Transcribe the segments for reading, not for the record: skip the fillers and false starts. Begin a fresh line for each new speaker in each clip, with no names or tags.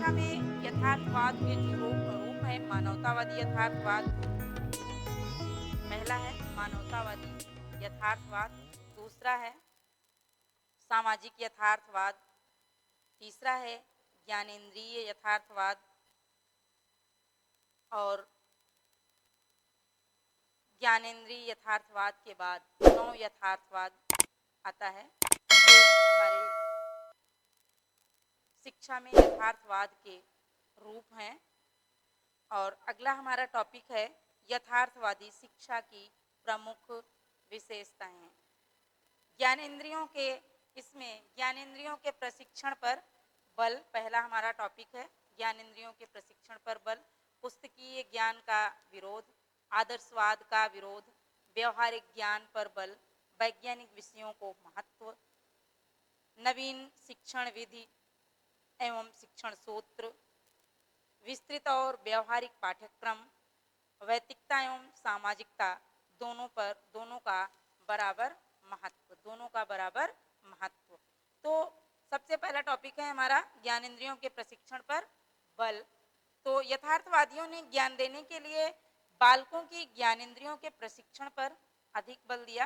शिक्षा में यथार्थवाद के जो रूप है मानवतावादी यथार्थवाद। पहला है मानवतावादी यथार्थवाद, दूसरा है सामाजिक यथार्थवाद, तीसरा है ज्ञानेंद्रिय यथार्थवाद और ज्ञानेंद्रिय यथार्थवाद के बाद नौ यथार्थवाद आता है जो हमारे शिक्षा में यथार्थवाद के रूप हैं। और अगला हमारा टॉपिक है यथार्थवादी शिक्षा की प्रमुख विशेषताएं। ज्ञानेंद्रियों के इसमें ज्ञानेंद्रियों के प्रशिक्षण पर बल पहला हमारा टॉपिक है। ज्ञानेंद्रियों के प्रशिक्षण पर बल, पुस्तकीय ज्ञान का विरोध, आदर्शवाद का विरोध, व्यवहारिक ज्ञान पर बल, वैज्ञानिक विषयों को महत्व, नवीन शिक्षण विधि एवं शिक्षण सूत्र, विस्तृत और व्यवहारिक पाठ्यक्रम, वैतिकता एवं सामाजिकता दोनों का बराबर महत्व। तो सबसे पहला टॉपिक है हमारा ज्ञानेंद्रियों के प्रशिक्षण पर बल। तो यथार्थवादियों ने ज्ञान देने के लिए बालकों की ज्ञानेंद्रियों के प्रशिक्षण पर अधिक बल दिया।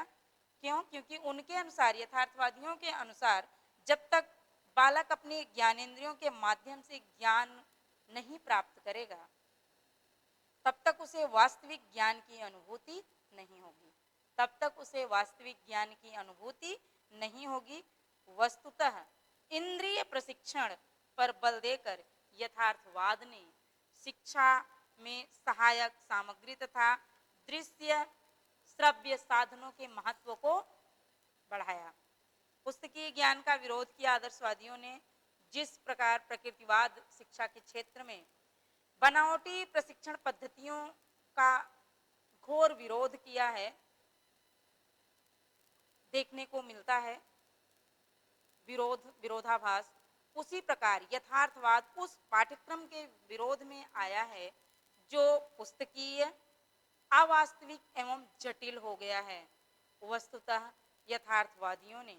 क्यों? क्योंकि उनके अनुसार, यथार्थवादियों के अनुसार, जब तक बालक अपने ज्ञानेंद्रियों के माध्यम से ज्ञान नहीं प्राप्त करेगा तब तक उसे वास्तविक ज्ञान की अनुभूति नहीं होगी। वस्तुतः इंद्रिय प्रशिक्षण पर बल देकर यथार्थवाद ने शिक्षा में सहायक सामग्री तथा दृश्य श्रव्य साधनों के महत्व को बढ़ाया। पुस्तकीय ज्ञान का विरोध किया आदर्शवादियों ने। जिस प्रकार प्रकृतिवाद शिक्षा के क्षेत्र में बनावटी प्रशिक्षण पद्धतियों का घोर विरोध किया है, देखने को मिलता है विरोधाभास, उसी प्रकार यथार्थवाद उस पाठ्यक्रम के विरोध में आया है जो पुस्तकीय, अवास्तविक एवं जटिल हो गया है। वस्तुतः यथार्थवादियों ने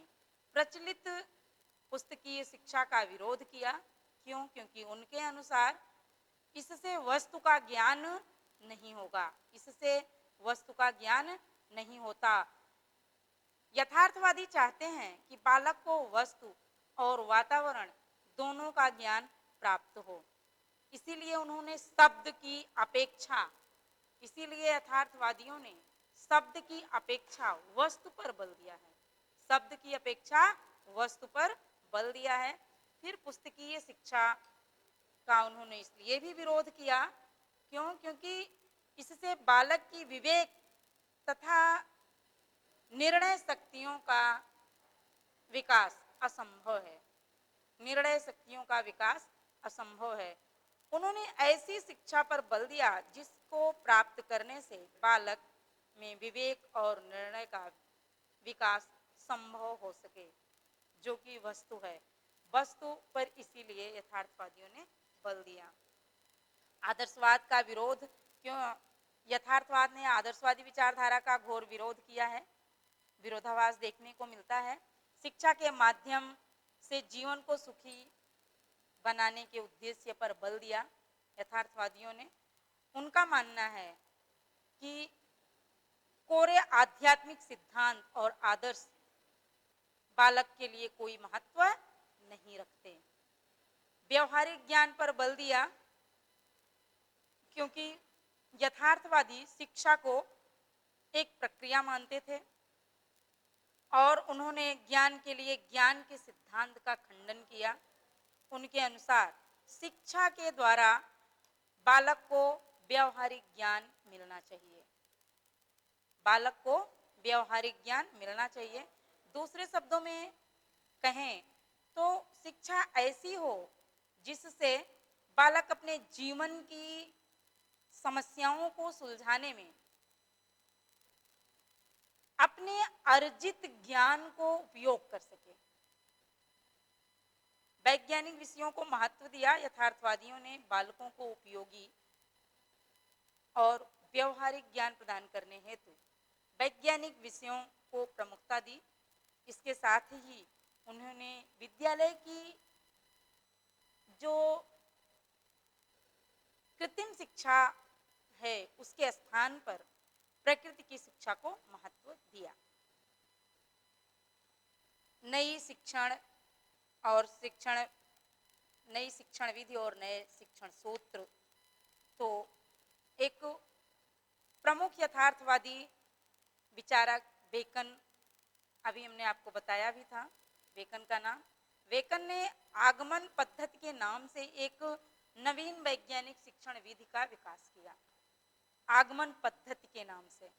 प्रचलित पुस्तकीय शिक्षा का विरोध किया। क्यों? क्योंकि उनके अनुसार इससे वस्तु का ज्ञान नहीं होता। यथार्थवादी चाहते हैं कि बालक को वस्तु और वातावरण दोनों का ज्ञान प्राप्त हो। इसीलिए यथार्थवादियों ने शब्द की अपेक्षा वस्तु पर बल दिया है। फिर पुस्तकीय शिक्षा का उन्होंने इसलिए भी विरोध किया। क्यों? क्योंकि इससे बालक की विवेक तथा निर्णय शक्तियों का विकास असंभव है। उन्होंने ऐसी शिक्षा पर बल दिया जिसको प्राप्त करने से बालक में विवेक और निर्णय का विकास संभव हो सके, जो कि वस्तु है। वस्तु पर इसीलिए यथार्थवादियों ने बल दिया। आदर्शवाद का विरोध क्यों? यथार्थवाद ने आदर्शवादी विचारधारा का घोर विरोध किया है। विरोधाभास देखने को मिलता है। शिक्षा के माध्यम से जीवन को सुखी बनाने के उद्देश्य पर बल दिया यथार्थवादियों ने। उनका मानना है कि कोरे आध्यात्मिक सिद्धांत और आदर्श बालक के लिए कोई महत्व नहीं रखते। व्यवहारिक ज्ञान पर बल दिया क्योंकि यथार्थवादी शिक्षा को एक प्रक्रिया मानते थे और उन्होंने ज्ञान के लिए ज्ञान के सिद्धांत का खंडन किया। उनके अनुसार शिक्षा के द्वारा बालक को व्यवहारिक ज्ञान मिलना चाहिए। दूसरे शब्दों में कहें तो शिक्षा ऐसी हो जिससे बालक अपने जीवन की समस्याओं को सुलझाने में अपने अर्जित ज्ञान को उपयोग कर सके। वैज्ञानिक विषयों को महत्व दिया। यथार्थवादियों ने बालकों को उपयोगी और व्यवहारिक ज्ञान प्रदान करने हेतु वैज्ञानिक विषयों को प्रमुखता दी। इसके साथ ही उन्होंने विद्यालय की जो कृत्रिम शिक्षा है उसके स्थान पर प्रकृति की शिक्षा को महत्व दिया। नई शिक्षण और शिक्षण नई शिक्षण विधि और नए शिक्षण सूत्र, तो एक प्रमुख यथार्थवादी विचारक बेकन, अभी हमने आपको बताया भी था बेकन का नाम। बेकन ने आगमन पद्धति के नाम से एक नवीन वैज्ञानिक शिक्षण विधि का विकास किया। आगमन पद्धति के नाम से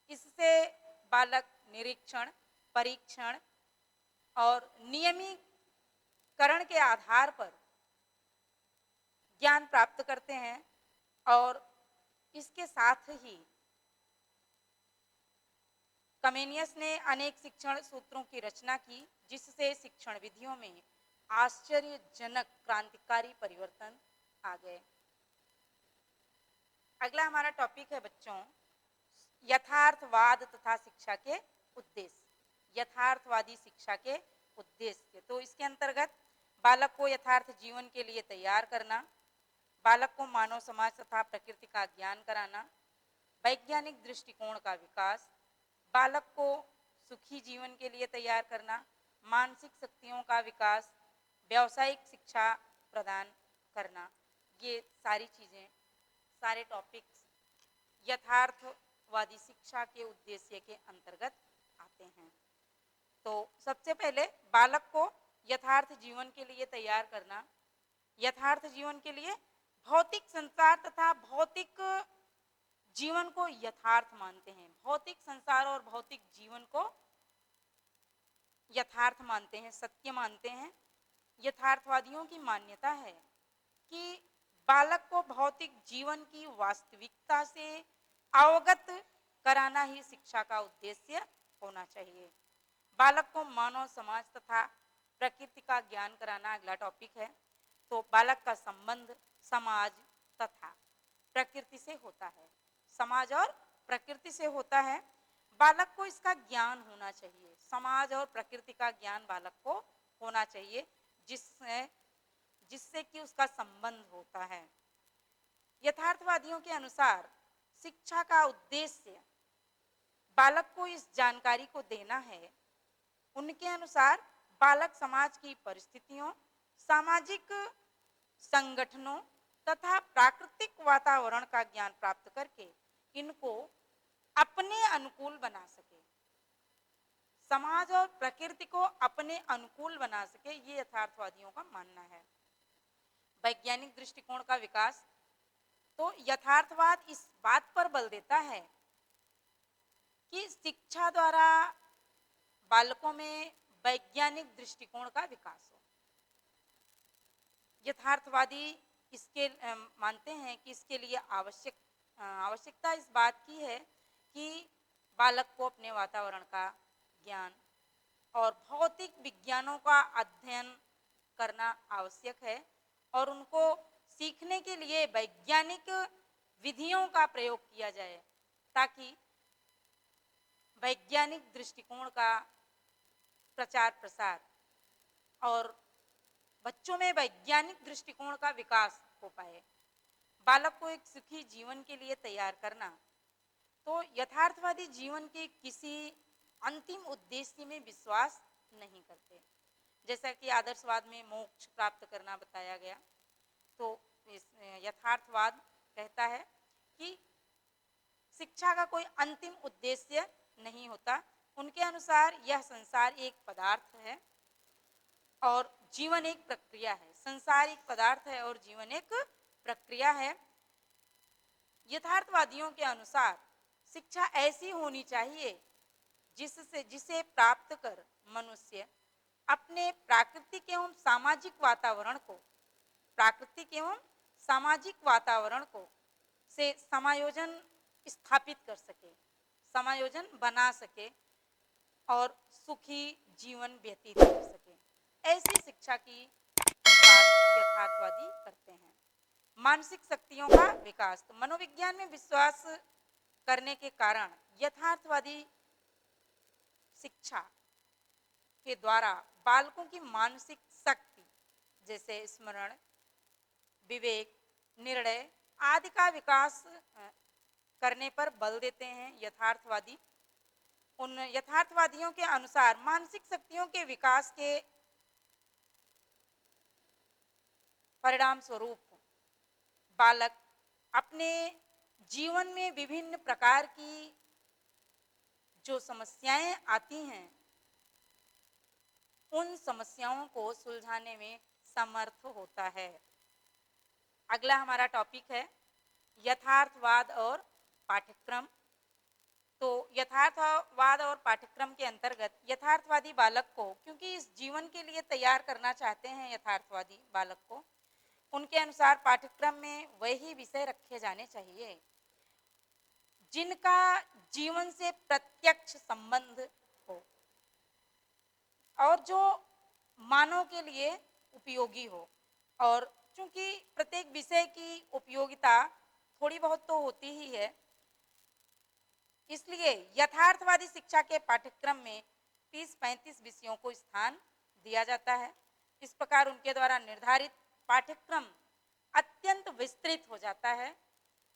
इससे बालक निरीक्षण, परीक्षण और नियमीकरण के आधार पर ज्ञान प्राप्त करते हैं और इसके साथ ही कमेनियस ने अनेक शिक्षण सूत्रों की रचना की जिससे शिक्षण विधियों में आश्चर्यजनक क्रांतिकारी परिवर्तन आ गए। अगला हमारा टॉपिक है बच्चों, यथार्थवाद तथा शिक्षा के उद्देश्य। यथार्थवादी शिक्षा के उद्देश्य, तो इसके अंतर्गत बालक को यथार्थ जीवन के लिए तैयार करना, बालक को मानव समाज तथा प्रकृति का ज्ञान कराना, वैज्ञानिक दृष्टिकोण का विकास, बालक को सुखी जीवन के लिए तैयार करना, मानसिक शक्तियों का विकास, व्यावसायिक शिक्षा प्रदान करना, ये सारी चीजें, सारे टॉपिक्स यथार्थवादी शिक्षा के उद्देश्य के अंतर्गत आते हैं। तो सबसे पहले बालक को यथार्थ जीवन के लिए तैयार करना। यथार्थ जीवन के लिए भौतिक संसार तथा भौतिक जीवन को यथार्थ मानते हैं। भौतिक संसार और भौतिक जीवन को यथार्थ मानते हैं, सत्य मानते हैं। यथार्थवादियों की मान्यता है कि बालक को भौतिक जीवन की वास्तविकता से अवगत कराना ही शिक्षा का उद्देश्य होना चाहिए। बालक को मानव समाज तथा प्रकृति का ज्ञान कराना अगला टॉपिक है। तो बालक का संबंध समाज तथा प्रकृति से होता है, समाज और प्रकृति से होता है। बालक को इसका ज्ञान होना चाहिए, समाज और प्रकृति का ज्ञान बालक को होना चाहिए, जिससे कि उसका संबंध होता है। यथार्थवादियों के अनुसार शिक्षा का उद्देश्य बालक को इस जानकारी को देना है। उनके अनुसार बालक समाज की परिस्थितियों, सामाजिक संगठनों तथा प्राकृतिक वातावरण का ज्ञान प्राप्त करके इनको अपने अनुकूल बना सके, समाज और प्रकृति को अपने अनुकूल बना सके, ये यथार्थवादियों का मानना है। वैज्ञानिक दृष्टिकोण का विकास, तो यथार्थवाद इस बात पर बल देता है कि शिक्षा द्वारा बालकों में वैज्ञानिक दृष्टिकोण का विकास हो। यथार्थवादी इसके मानते हैं कि इसके लिए आवश्यकता इस बात की है कि बालक को अपने वातावरण का ज्ञान और भौतिक विज्ञानों का अध्ययन करना आवश्यक है और उनको सीखने के लिए वैज्ञानिक विधियों का प्रयोग किया जाए ताकि वैज्ञानिक दृष्टिकोण का प्रचार प्रसार और बच्चों में वैज्ञानिक दृष्टिकोण का विकास हो पाए। बालक को एक सुखी जीवन के लिए तैयार करना, तो यथार्थवादी जीवन के किसी अंतिम उद्देश्य में विश्वास नहीं करते। जैसा कि आदर्शवाद में मोक्ष प्राप्त करना बताया गया, तो यथार्थवाद कहता है कि शिक्षा का कोई अंतिम उद्देश्य नहीं होता। उनके अनुसार यह संसार एक पदार्थ है और जीवन एक प्रक्रिया है। संसार एक पदार्थ है और जीवन एक प्रक्रिया है। यथार्थवादियों के अनुसार शिक्षा ऐसी होनी चाहिए जिसे प्राप्त कर मनुष्य अपने प्राकृतिक एवं सामाजिक वातावरण को से समायोजन स्थापित कर सके, समायोजन बना सके और सुखी जीवन व्यतीत कर सके। ऐसी शिक्षा की बात यथार्थवादी करते हैं। मानसिक शक्तियों का विकास, तो मनोविज्ञान में विश्वास करने के कारण यथार्थवादी शिक्षा के द्वारा बालकों की मानसिक शक्ति जैसे स्मरण, विवेक, निर्णय आदि का विकास करने पर बल देते हैं यथार्थवादी। उन यथार्थवादियों के अनुसार मानसिक शक्तियों के विकास के परिणाम स्वरूप बालक अपने जीवन में विभिन्न प्रकार की जो समस्याएं आती हैं उन समस्याओं को सुलझाने में समर्थ होता है। अगला हमारा टॉपिक है यथार्थवाद और पाठ्यक्रम। तो यथार्थवाद और पाठ्यक्रम के अंतर्गत यथार्थवादी बालक को, क्योंकि इस जीवन के लिए तैयार करना चाहते हैं यथार्थवादी बालक को, उनके अनुसार पाठ्यक्रम में वही विषय रखे जाने चाहिए जिनका जीवन से प्रत्यक्ष संबंध हो और जो मानव के लिए उपयोगी हो। और चूंकि प्रत्येक विषय की उपयोगिता थोड़ी बहुत तो होती ही है, इसलिए यथार्थवादी शिक्षा के पाठ्यक्रम में 30-35 विषयों को स्थान दिया जाता है। इस प्रकार उनके द्वारा निर्धारित पाठ्यक्रम अत्यंत विस्तृत हो जाता है।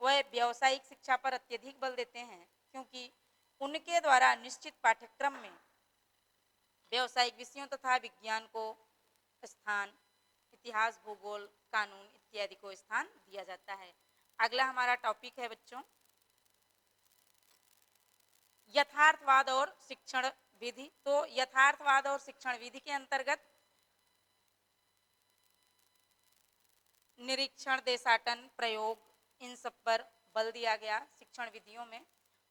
वह व्यावसायिक शिक्षा पर अत्यधिक बल देते हैं क्योंकि उनके द्वारा निश्चित पाठ्यक्रम में व्यावसायिक विषयों तथा विज्ञान को स्थान, इतिहास, भूगोल, कानून इत्यादि को स्थान दिया जाता है। अगला हमारा टॉपिक है बच्चों यथार्थवाद और शिक्षण विधि। तो यथार्थवाद और शिक्षण विधि के अंतर्गत निरीक्षण, देशाटन, प्रयोग, इन सब पर बल दिया गया शिक्षण विधियों में।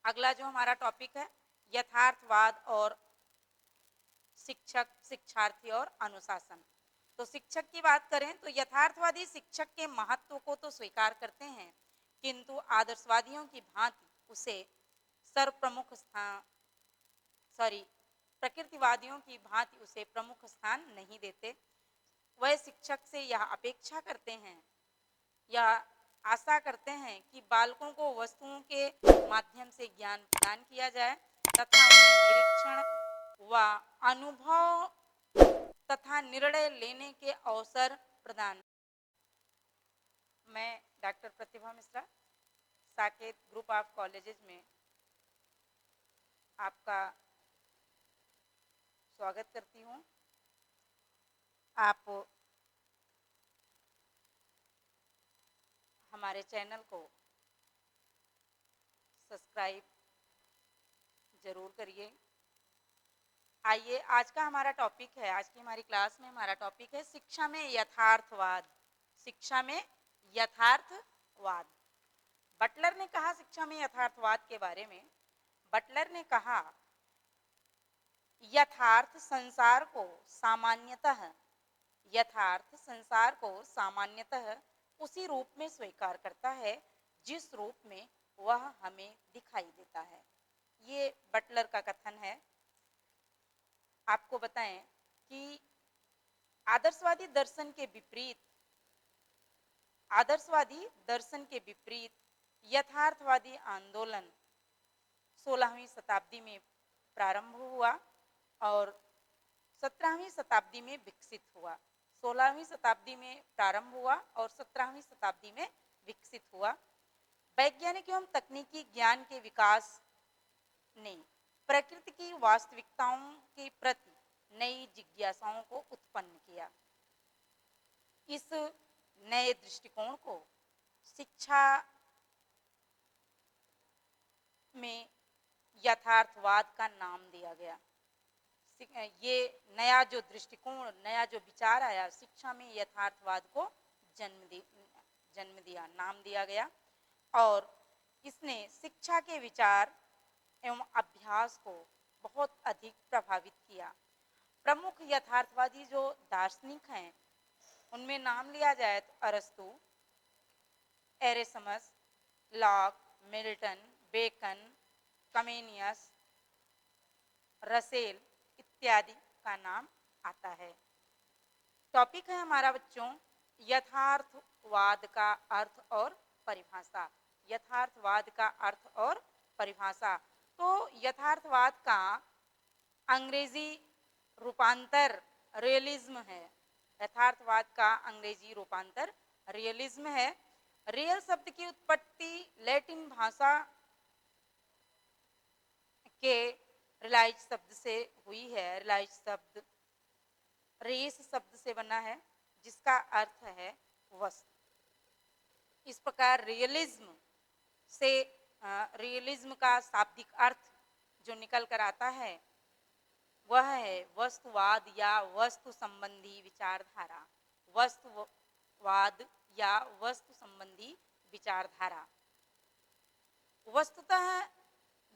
अगला जो हमारा टॉपिक है यथार्थवाद और शिक्षक, शिक्षार्थी और अनुशासन। तो शिक्षक की बात करें तो यथार्थवादी शिक्षक के महत्व को तो स्वीकार करते हैं किंतु आदर्शवादियों की भांति उसे सर्वप्रमुख स्थान प्रकृतिवादियों की भांति उसे प्रमुख स्थान नहीं देते। वह शिक्षक से यह अपेक्षा करते हैं या आशा करते हैं कि बालकों को वस्तुओं के माध्यम से ज्ञान प्रदान किया जाए तथा उन्हें निरीक्षण व अनुभव तथा निर्णय लेने के अवसर प्रदान। मैं doctor Pratibha Mishra, Saket group of colleges में आपका स्वागत करती हूँ। आप हमारे चैनल को सब्सक्राइब जरूर करिए। आइए आज का हमारा टॉपिक है, आज की हमारी क्लास में हमारा टॉपिक है शिक्षा में यथार्थवाद। शिक्षा में यथार्थवाद। बटलर ने कहा शिक्षा में यथार्थवाद के बारे में, बटलर ने कहा यथार्थ संसार को सामान्यतः उसी रूप में स्वीकार करता है जिस रूप में वह हमें दिखाई देता है। ये बटलर का कथन है। आपको बताएं कि आदर्शवादी दर्शन के विपरीत यथार्थवादी आंदोलन 16वीं शताब्दी में प्रारंभ हुआ और 17वीं शताब्दी में विकसित हुआ। 16वीं शताब्दी में प्रारंभ हुआ और 17वीं शताब्दी में विकसित हुआ। वैज्ञानिक एवं तकनीकी ज्ञान के विकास ने प्रकृति की वास्तविकताओं के प्रति नई जिज्ञासाओं को उत्पन्न किया। इस नए दृष्टिकोण को शिक्षा में यथार्थवाद का नाम दिया गया। ये नया जो दृष्टिकोण, नया जो विचार आया, शिक्षा में यथार्थवाद को जन्म दिया, नाम दिया गया और इसने शिक्षा के विचार एवं अभ्यास को बहुत अधिक प्रभावित किया। प्रमुख यथार्थवादी जो दार्शनिक हैं उनमें नाम लिया जाए तो अरस्तु, एरेसमस, lock, Milton, bacon, Comenius, Russell इत्यादि का नाम आता है। टॉपिक है हमारा बच्चों यथार्थवाद का अर्थ और परिभाषा। यथार्थवाद का अर्थ और परिभाषा। तो यथार्थवाद का अंग्रेजी रूपांतर रियलिज्म है। यथार्थवाद का अंग्रेजी रूपांतर रियलिज्म है रियल शब्द की उत्पत्ति लैटिन भाषा के रिलाइज शब्द से हुई है। रिलाइज शब्द रेस शब्द से बना है जिसका अर्थ है वस्तु। इस प्रकार रियलिज्म से रियलिज्म का शाब्दिक अर्थ जो निकल कर आता है वह है वस्तुवाद या वस्तु संबंधी विचारधारा। वस्तुवाद या वस्तु संबंधी विचारधारा। वस्तुतः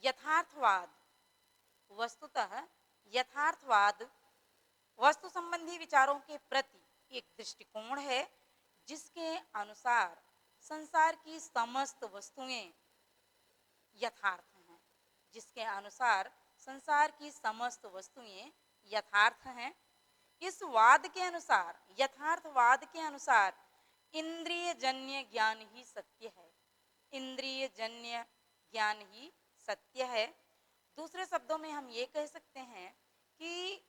यथार्थवाद वस्तु संबंधी विचारों के प्रति एक दृष्टिकोण है जिसके अनुसार संसार की समस्त वस्तुएं यथार्थ हैं। जिसके अनुसार संसार की समस्त वस्तुएं यथार्थ हैं। इस वाद के अनुसार, यथार्थवाद के अनुसार इंद्रिय जन्य ज्ञान ही सत्य है। इंद्रिय जन्य ज्ञान ही सत्य है। दूसरे शब्दों में हम ये कह सकते हैं कि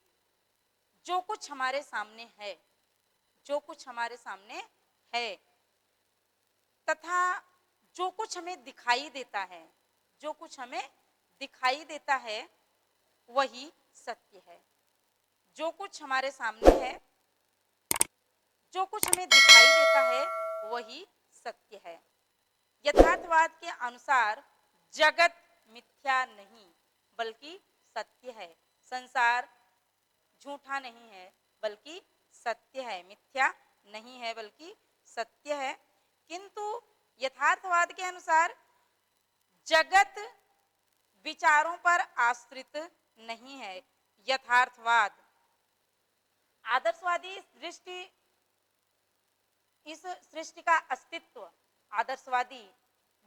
जो कुछ हमारे सामने है, जो कुछ हमारे सामने है तथा जो कुछ हमें दिखाई देता है, जो कुछ हमें दिखाई देता है वही सत्य है। जो कुछ हमारे सामने है, जो कुछ हमें दिखाई देता है वही सत्य है। यथार्थवाद के अनुसार जगत मिथ्या नहीं बल्कि सत्य है। संसार झूठा नहीं है बल्कि सत्य है, मिथ्या नहीं है बल्कि सत्य है। किंतु यथार्थवाद के अनुसार जगत विचारों पर आश्रित नहीं है। यथार्थवाद आदर्शवादी सृष्टि, इस सृष्टि का अस्तित्व आदर्शवादी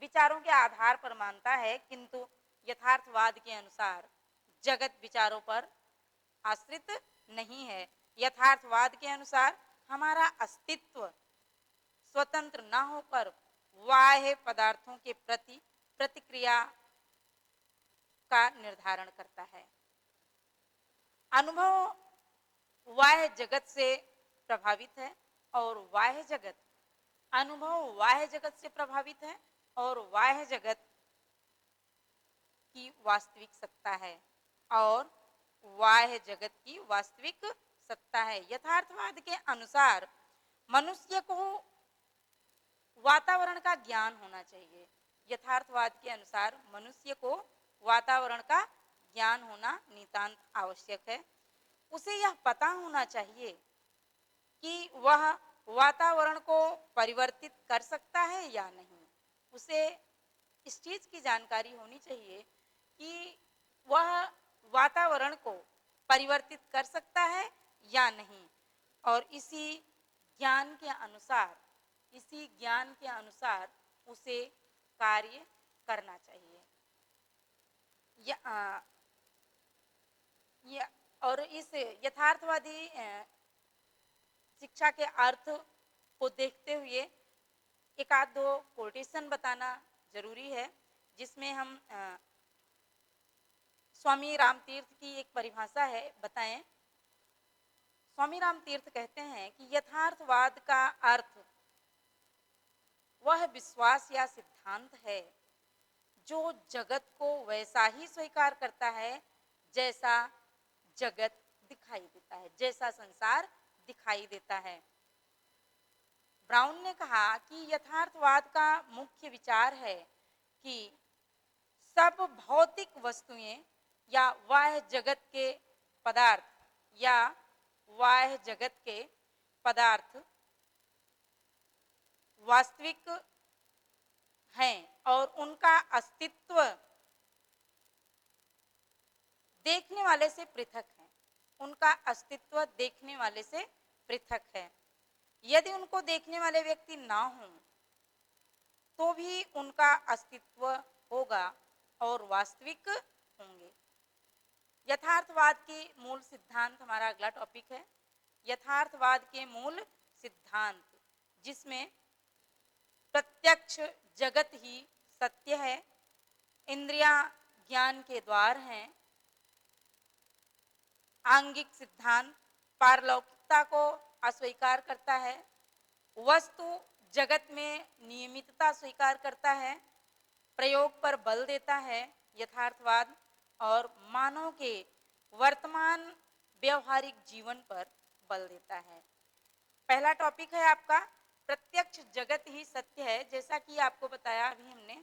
विचारों के आधार पर मानता है, किंतु यथार्थवाद के अनुसार जगत विचारों पर आश्रित नहीं है। यथार्थवाद के अनुसार हमारा अस्तित्व स्वतंत्र न होकर बाह्य पदार्थों के प्रति प्रतिक्रिया का निर्धारण करता है। अनुभव बाह्य जगत से प्रभावित है और बाह्य जगत, अनुभव बाह्य जगत से प्रभावित है और बाह्य जगत की वास्तविक सत्ता है और बाह्य जगत की वास्तविक सत्ता है। यथार्थवाद के अनुसार मनुष्य को वातावरण का ज्ञान होना चाहिए। यथार्थवाद के अनुसार मनुष्य को वातावरण का ज्ञान होना नितांत आवश्यक है। उसे यह पता होना चाहिए कि वह वातावरण को परिवर्तित कर सकता है या नहीं। उसे इस चीज की जानकारी होनी चाहिए कि वह वातावरण को परिवर्तित कर सकता है या नहीं, और इसी ज्ञान के अनुसार, इसी ज्ञान के अनुसार उसे कार्य करना चाहिए। और इस यथार्थवादी शिक्षा के अर्थ को देखते हुए एक आध दो कोटेशन बताना जरूरी है, जिसमें हम स्वामी रामतीर्थ की एक परिभाषा है, बताएं। स्वामी रामतीर्थ कहते हैं कि यथार्थवाद का अर्थ वह विश्वास या सिद्धांत है जो जगत को वैसा ही स्वीकार करता है जैसा जगत दिखाई देता है, जैसा संसार दिखाई देता है। ब्राउन ने कहा कि यथार्थवाद का मुख्य विचार है कि सब भौतिक वस्तुएं या बाह्य जगत के पदार्थ या बाह्य जगत के पदार्थ वास्तविक हैं और उनका अस्तित्व देखने वाले से पृथक है। उनका अस्तित्व देखने वाले से पृथक है। यदि उनको देखने वाले व्यक्ति ना हो तो भी उनका अस्तित्व होगा और वास्तविक होंगे। यथार्थवाद के मूल सिद्धांत हमारा अगला टॉपिक है। यथार्थवाद के मूल सिद्धांत, जिसमें प्रत्यक्ष जगत ही सत्य है, इंद्रियां ज्ञान के द्वार हैं, आंगिक सिद्धांत पारलौकिकता को अस्वीकार करता है, वस्तु जगत में नियमितता स्वीकार करता है, प्रयोग पर बल देता है, यथार्थवाद, और मानव के वर्तमान व्यवहारिक जीवन पर बल देता है। पहला टॉपिक है आपका प्रत्यक्ष जगत ही सत्य है। जैसा कि आपको बताया अभी हमने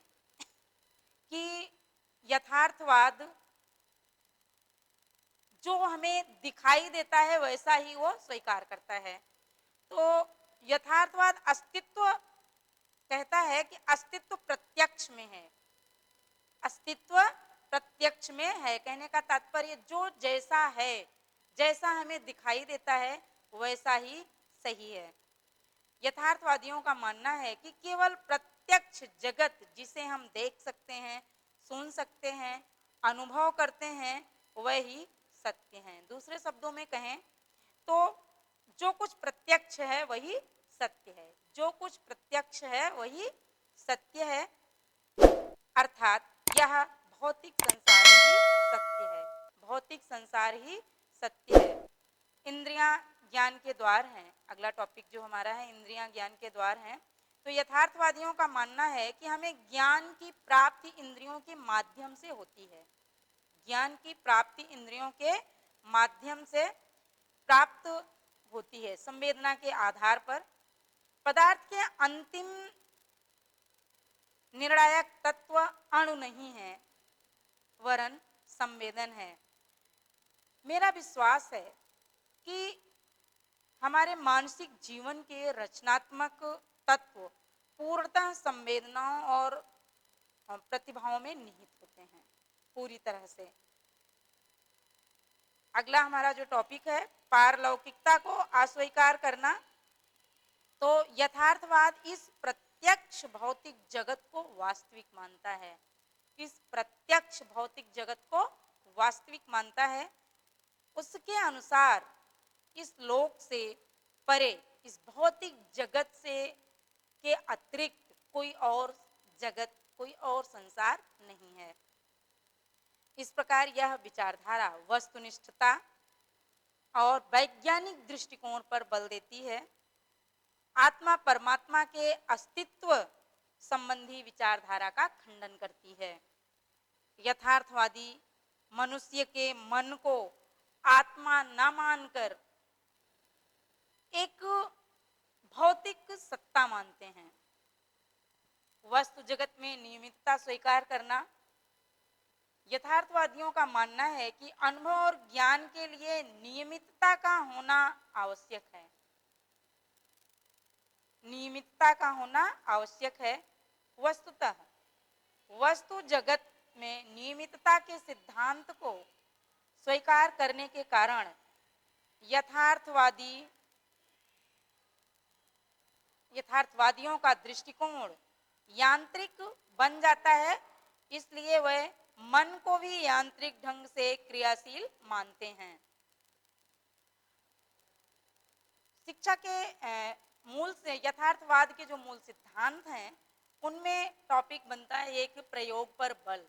कि यथार्थवाद जो हमें दिखाई देता है वैसा ही वो स्वीकार करता है। तो यथार्थवाद अस्तित्व कहता है कि अस्तित्व प्रत्यक्ष में है, अस्तित्व प्रत्यक्ष में है। कहने का तात्पर्य जो जैसा है, जैसा हमें दिखाई देता है वैसा ही सही है। यथार्थवादियों का मानना है कि केवल प्रत्यक्ष जगत जिसे हम देख सकते हैं, सुन सकते हैं, अनुभव करते हैं, वही सत्य है। दूसरे शब्दों में कहें तो जो कुछ प्रत्यक्ष है वही सत्य है, जो कुछ प्रत्यक्ष है वही सत्य है। अर्थात यह भौतिक संसार ही सत्य है, भौतिक संसार ही सत्य है। इंद्रियां ज्ञान के द्वार हैं। अगला टॉपिक जो हमारा है, इंद्रियां ज्ञान के द्वार हैं। तो यथार्थवादियों का मानना है कि हमें ज्ञान की प्राप्ति इंद्रियों के माध्यम से होती है, ज्ञान की प्राप्ति इंद्रियों के माध्यम से प्राप्त होती है, संवेदना के आधार पर। पदार्थ के अंतिम निर्णायक तत्व अणु नहीं है, वरन संवेदन है। मेरा विश्वास है कि हमारे मानसिक जीवन के रचनात्मक तत्व पूर्णतः संवेदनाओं और प्रतिभाओं में निहित होते हैं, पूरी तरह से। अगला हमारा जो टॉपिक है, पारलौकिकता को अस्वीकार करना। तो यथार्थवाद इस प्रत्यक्ष भौतिक जगत को वास्तविक मानता है, इस प्रत्यक्ष भौतिक जगत को वास्तविक मानता है। उसके अनुसार इस लोक से परे, इस भौतिक जगत से के अतिरिक्त कोई और जगत, कोई और संसार नहीं है। इस प्रकार यह विचारधारा वस्तुनिष्ठता और वैज्ञानिक दृष्टिकोण पर बल देती है। आत्मा परमात्मा के अस्तित्व संबंधी विचारधारा का खंडन करती है। यथार्थवादी मनुष्य के मन को आत्मा न मानकर एक भौतिक सत्ता मानते हैं। वस्तु जगत में नियमितता स्वीकार करना। यथार्थवादियों का मानना है कि अनुभव और ज्ञान के लिए नियमितता का होना आवश्यक है, नियमितता का होना आवश्यक है। वस्तुतः वस्तु जगत में नियमितता के सिद्धांत को स्वीकार करने के कारण यथार्थवादियों का दृष्टिकोण यांत्रिक बन जाता है, इसलिए वह मन को भी यांत्रिक ढंग से क्रियाशील मानते हैं। शिक्षा के मूल से यथार्थवाद के जो मूल सिद्धांत हैं उनमें टॉपिक बनता है एक प्रयोग पर बल,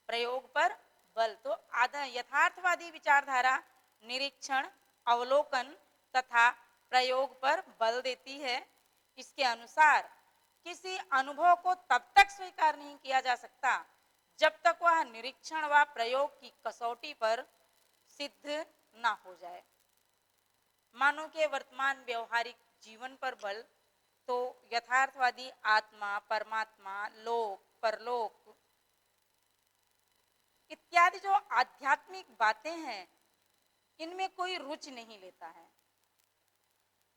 प्रयोग पर बल। तो आधा यथार्थवादी विचारधारा निरीक्षण, अवलोकन तथा प्रयोग पर बल देती है। इसके अनुसार किसी अनुभव को तब तक स्वीकार नहीं किया जा सकता जब तक वह निरीक्षण व प्रयोग की कसौटी पर सिद्ध ना हो जाए। मानव के वर्तमान व्यवहारिक जीवन पर बल। तो यथार्थवादी आत्मा, परमात्मा, लोक, परलोक इत्यादि जो आध्यात्मिक बातें हैं इनमें कोई रुचि नहीं लेता है।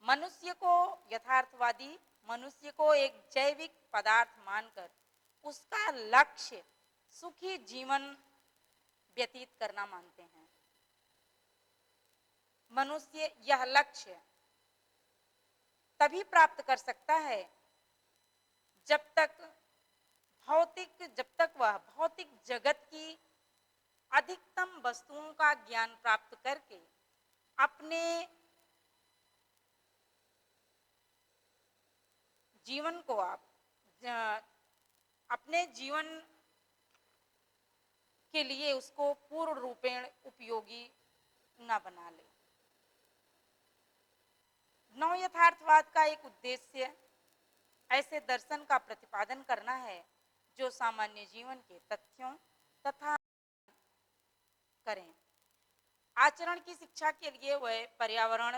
मनुष्य को, यथार्थवादी मनुष्य को एक जैविक पदार्थ मानकर उसका लक्ष्य सुखी जीवन व्यतीत करना मानते हैं। मनुष्य यह लक्ष्य तभी प्राप्त कर सकता है जब तक वह भौतिक जगत की अधिकतम वस्तुओं का ज्ञान प्राप्त करके अपने जीवन को अपने जीवन के लिए उसको पूर्ण रूपेण उपयोगी न बना ले। नव यथार्थवाद का एक उद्देश्य ऐसे दर्शन का प्रतिपादन करना है जो सामान्य जीवन के तथ्यों तथा करें। आचरण की शिक्षा के लिए वह पर्यावरण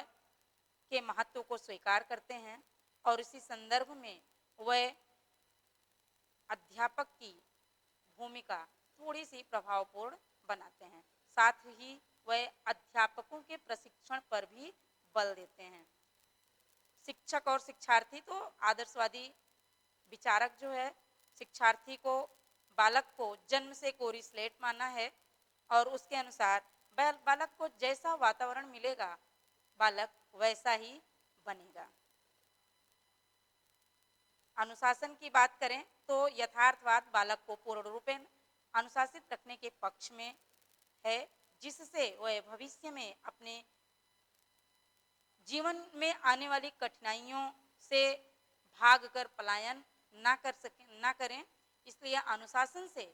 के महत्व को स्वीकार करते हैं और इसी संदर्भ में वह अध्यापक की भूमिका थोड़ी सी प्रभावपूर्ण बनाते हैं। साथ ही वह अध्यापकों के प्रशिक्षण पर भी बल देते हैं। शिक्षक और शिक्षार्थी तो आदर्शवादी विचारक जो है शिक्षार्थी को बालक को जन्म से कोरी स्लेट माना है और उसके अनुसार बालक को जैसा वातावरण मिलेगा बालक वैसा ही बनेगा। अनुशासन की बात करें तो यथार्थवाद बालक को पूर्ण रूपेण अनुशासित रखने के पक्ष में है, जिससे वह भविष्य में अपने जीवन में आने वाली कठिनाइयों से भागकर पलायन ना करें। इसलिए अनुशासन से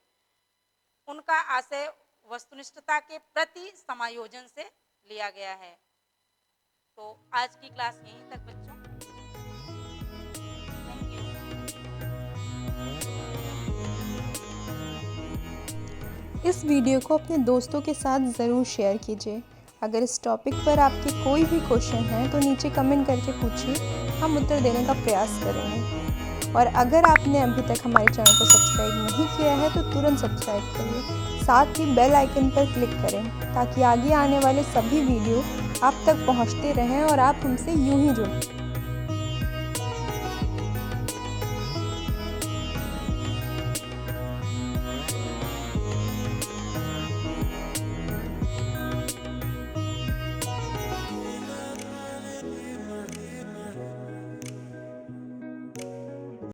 उनका आशय वस्तुनिष्ठता के प्रति समायोजन से लिया गया है। तो आज की क्लास यहीं तक बच्चों। Thank you.
इस वीडियो को अपने दोस्तों के साथ ज़रूर शेयर कीजिए। अगर इस टॉपिक पर आपके कोई भी क्वेश्चन है तो नीचे कमेंट करके पूछिए, हम उत्तर देने का प्रयास करेंगे। और अगर आपने अभी तक हमारे चैनल को सब्सक्राइब नहीं किया है तो तुरंत सब्सक्राइब करिए, साथ ही बेल आइकन पर क्लिक करें ताकि आगे आने वाले सभी वीडियो आप तक पहुंचते रहें और आप हमसे यूं ही जुड़ें।